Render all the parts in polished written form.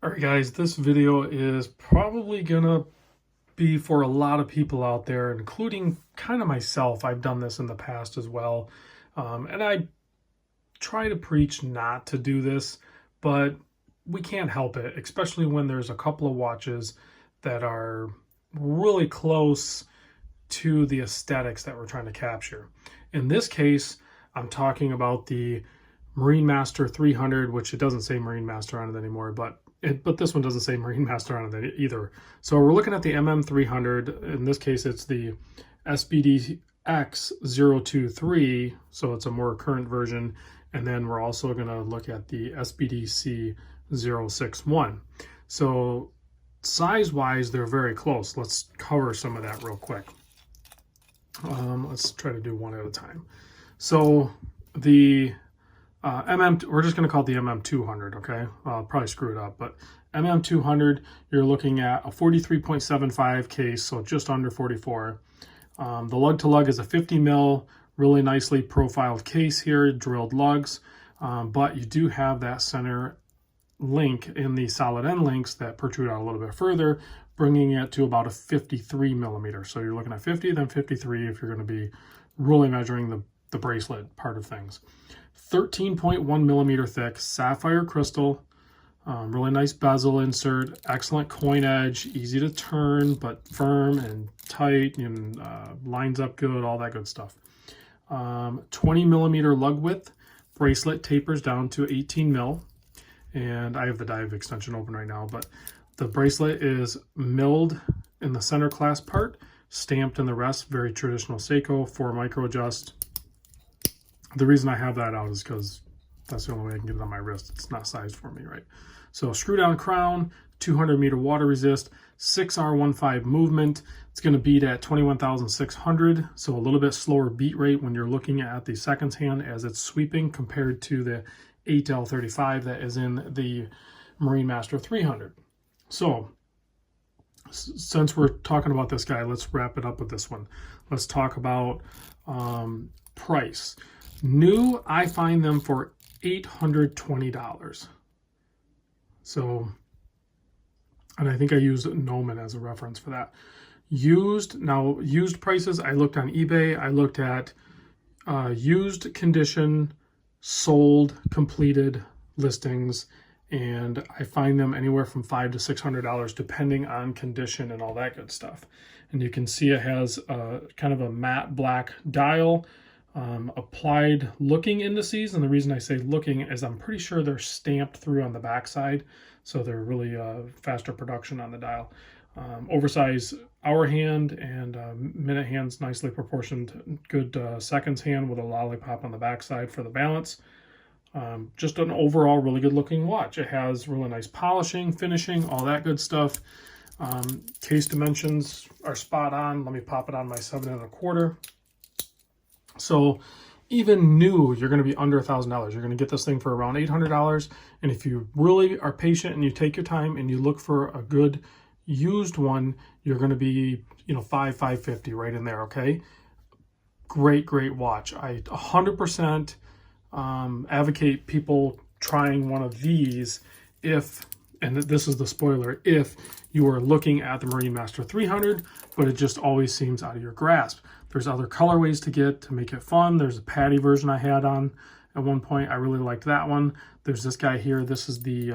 Alright guys, this video is probably gonna be for a lot of people out there, including kind of myself. I've done this in the past as well. And I try to preach not to do this, but we can't help it, especially when there's a couple of watches that are really close to the aesthetics that we're trying to capture. In this case, I'm talking about the Marine Master 300, which it doesn't say Marine Master on it anymore, but this one doesn't say Marine Master on it either. So we're looking at the MM300. In this case, it's the SBDX023, so it's a more current version. And then we're also going to look at the SBDC061. So size-wise, they're very close. Let's cover some of that real quick. Let's try to do one at a time. So the we're just going to call it the MM200, okay? I'll probably screw it up, but MM200, you're looking at a 43.75 case, so just under 44. The Lug To Lug is a 50 mil, really nicely profiled case here, drilled lugs, but you do have that center link in the solid end links that protrude out a little bit further, bringing it to about a 53 millimeter. So you're looking at 50, then 53 if you're going to be really measuring the bracelet part of things. 13.1 millimeter thick sapphire crystal, really nice bezel insert, excellent coin edge, easy to turn but firm and tight and lines up good, all that good stuff. 20 millimeter lug width, bracelet tapers down to 18 mil, and I have the dive extension open right now, but the bracelet is milled in the center clasp part, stamped in the rest, very traditional Seiko, 4 micro adjust. The reason I have that out is because that's the only way I can get it on my wrist. It's not sized for me, right? So screw down crown, 200 meter water resist, 6R15 movement. It's going to beat at 21,600, so a little bit slower beat rate when you're looking at the seconds hand as it's sweeping compared to the 8L35 that is in the Marine Master 300. So since we're talking about this guy, let's wrap it up with this one. Let's talk about price. New, I find them for $820. So, and I think I use Noman as a reference for that. Used, now used prices, I looked on eBay, I looked at used condition, sold, completed listings, and I find them anywhere from $500 to $600 depending on condition and all that good stuff. And you can see it has kind of a matte black dial, applied looking indices, and the reason I say looking is I'm pretty sure they're stamped through on the backside, so they're really faster production on the dial. Oversized hour hand and minute hands, nicely proportioned, good seconds hand with a lollipop on the backside for the balance. Just an overall really good looking watch. It has really nice polishing, finishing, all that good stuff. Case dimensions are spot on. Let me pop it on my 7 1/4. So even new, you're going to be under $1,000. You're going to get this thing for around $800. And if you really are patient and you take your time and you look for a good used one, you're going to be, $550 right in there. Okay. Great watch. I 100% advocate people trying one of these if, and this is the spoiler, if you are looking at the Marine Master 300, but it just always seems out of your grasp. There's other colorways to get to make it fun. There's a patty version I had on at one point. I really liked that one. There's this guy here. This is the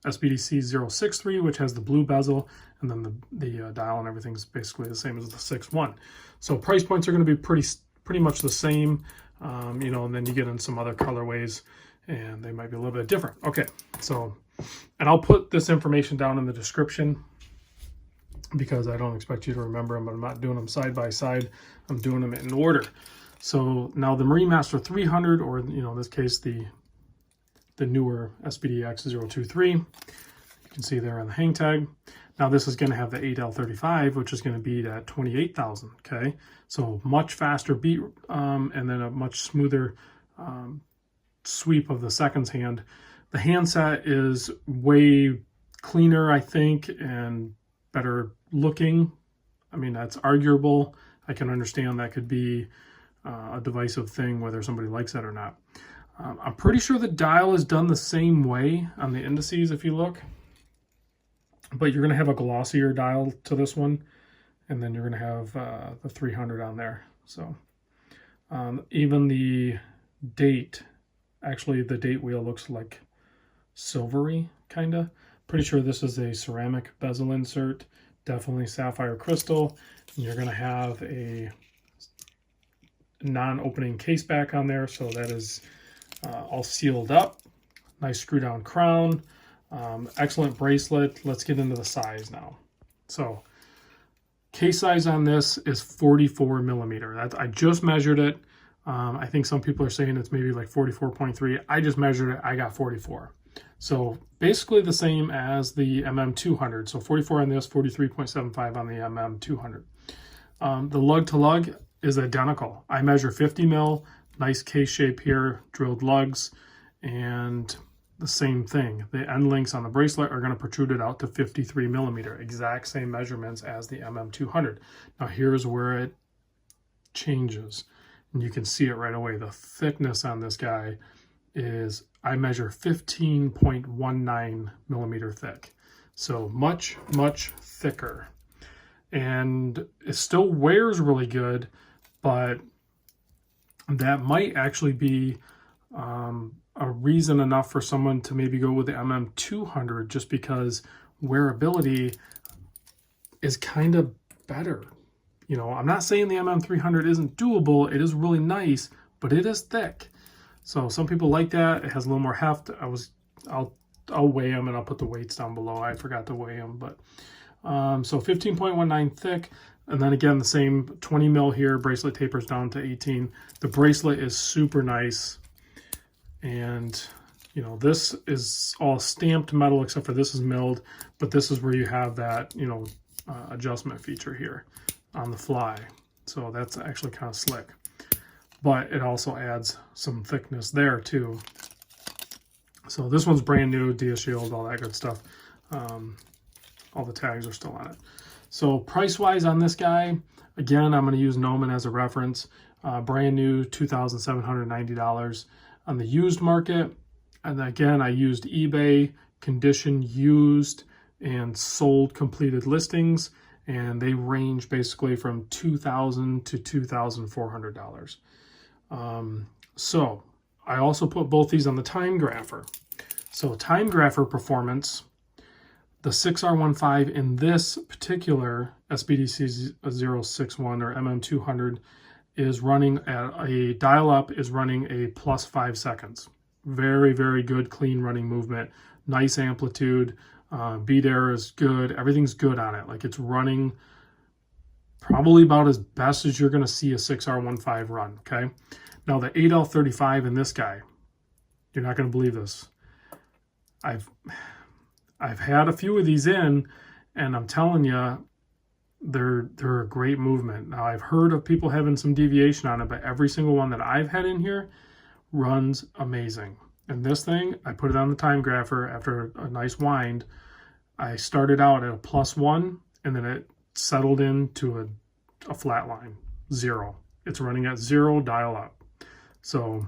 SBDC063, which has the blue bezel, and then the dial and everything's basically the same as the 6.1. So price points are going to be pretty much the same, and then you get in some other colorways, and they might be a little bit different. Okay, so, and I'll put this information down in the description, because I don't expect you to remember them, but I'm not doing them side by side. I'm doing them in order. So now the Marine Master 300, or in this case, the newer SBDX023, you can see there on the hang tag. Now this is going to have the 8L35, which is going to be at 28,000. Okay, so much faster beat, and then a much smoother sweep of the seconds hand. The handset is way cleaner, I think, and better looking. I mean, that's arguable. I can understand that could be a divisive thing, whether somebody likes that or not. I'm pretty sure the dial is done the same way on the indices if you look. but you're going to have a glossier dial to this one, and then you're going to have the 300 on there. So even the date, actually the date wheel looks like silvery, kind of. Pretty sure this is a ceramic bezel insert, definitely sapphire crystal. And you're going to have a non-opening case back on there, so that is all sealed up. Nice screw down crown. Excellent bracelet. Let's get into the size now. So case size on this is 44 millimeter. I just measured it. I think some people are saying it's maybe like 44.3. I just measured it. I got 44. So basically the same as the mm200. So 44 on this, 43.75 on the mm200. The Lug To Lug is identical. I measure 50 mil, nice case shape here, drilled lugs, and the same thing. The end links on the bracelet are going to protrude it out to 53 millimeter, exact same measurements as the mm200. Now here's where it changes, and you can see it right away. The thickness on this guy is, I measure 15.19 millimeter thick. So much, much thicker. And it still wears really good, but that might actually be a reason enough for someone to maybe go with the mm200, just because wearability is kind of better. You know, I'm not saying the mm300 isn't doable. It is really nice, but it is thick. So some people like that. It has a little more heft. I'll weigh them, and I'll put the weights down below. I forgot to weigh them, but so 15.19 thick. And then again, the same 20 mil here. Bracelet tapers down to 18. The bracelet is super nice. And, you know, this is all stamped metal, except for this is milled. But this is where you have that, you know, adjustment feature here on the fly. So that's actually kind of slick. But it also adds some thickness there too. So this one's brand new, Dia Shield, all that good stuff. All the tags are still on it. So price-wise on this guy, again, I'm going to use Noman as a reference. Brand new, $2,790 on the used market. And again, I used eBay, condition used, and sold completed listings. And they range basically from $2,000 to $2,400. So I also put both these on the time grapher. So time grapher performance, the 6R15 in this particular SBDC 061 or mm200 is running at a dial up, is running a +5 seconds. Very, very good, clean running movement. Nice amplitude. Beat error is good. Everything's good on it. Like, it's running probably about as best as you're going to see a 6R15 run. Okay. Now the 8L35 in this guy, you're not going to believe this. I've had a few of these in, and I'm telling you, they're a great movement. Now I've heard of people having some deviation on it, but every single one that I've had in here runs amazing. And this thing, I put it on the time grapher after a nice wind. I started out at a +1, and then it settled into a flat line, 0. It's running at 0 dial up. So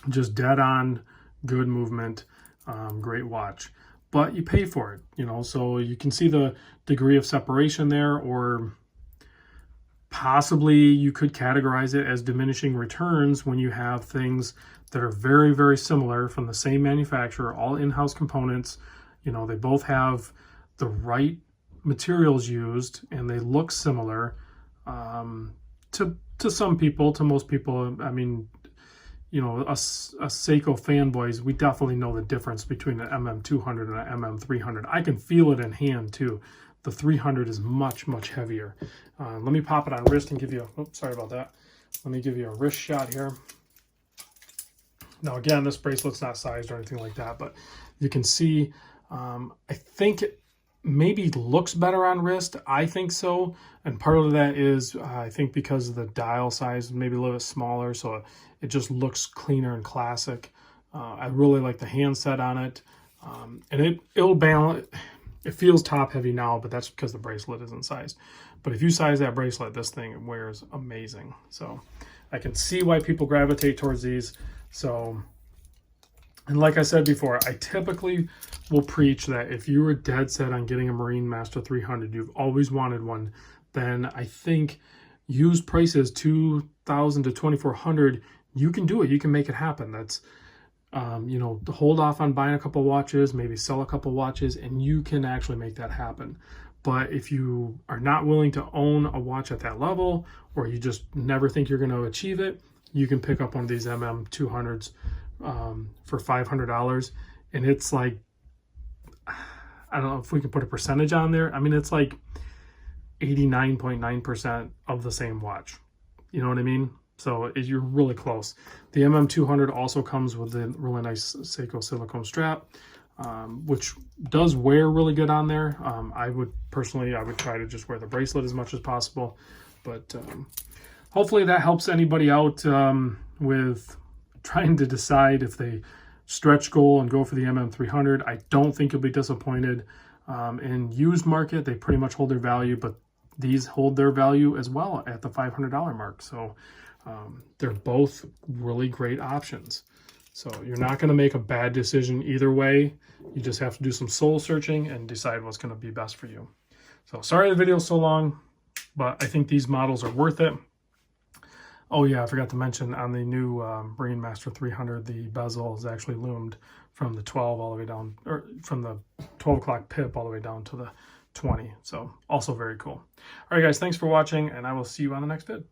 just dead on, good movement, great watch. But you pay for it, you know, so you can see the degree of separation there, or possibly you could categorize it as diminishing returns when you have things that are very, very similar from the same manufacturer, all in-house components. You know, they both have the right materials used, and they look similar to some people, to most people. I mean, you know, us Seiko fanboys, we definitely know the difference between an mm200 and an mm300. I can feel it in hand too. The 300 is much, much heavier. Let me pop it on wrist and give you a, oops, sorry about that. Let me give you a wrist shot here. Now again, this bracelet's not sized or anything like that, but you can see, I think it maybe looks better on wrist. I think so. And part of that is, I think because of the dial size, maybe a little bit smaller, so it just looks cleaner and classic. I really like the handset on it. And it'll balance. It feels top heavy now, but that's because the bracelet isn't sized. But if you size that bracelet, this thing wears amazing. So I can see why people gravitate towards these. So And like I said before, I typically will preach that if you were dead set on getting a Marine Master 300, you've always wanted one, then I think used prices $2,000 to $2,400, you can do it. You can make it happen. That's, you know, hold off on buying a couple watches, maybe sell a couple watches, and you can actually make that happen. But if you are not willing to own a watch at that level, or you just never think you're going to achieve it, you can pick up one of these MM200s for $500. And it's like, I don't know if we can put a percentage on there. I mean, it's like 89.9% of the same watch. You know what I mean? So you're really close. The MM200 also comes with a really nice Seiko silicone strap, which does wear really good on there. I would try to just wear the bracelet as much as possible. But hopefully that helps anybody out with trying to decide if they stretch goal and go for the MM300. I don't think you'll be disappointed. In used market, they pretty much hold their value, but these hold their value as well at the $500 mark. So they're both really great options. So you're not going to make a bad decision either way. You just have to do some soul searching and decide what's going to be best for you. So sorry the video is so long, but I think these models are worth it. Oh yeah, I forgot to mention on the new Marine Master 300, the bezel is actually loomed from the 12 all the way down, or from the 12 o'clock pip all the way down to the 20. So also very cool. All right, guys, thanks for watching, and I will see you on the next vid.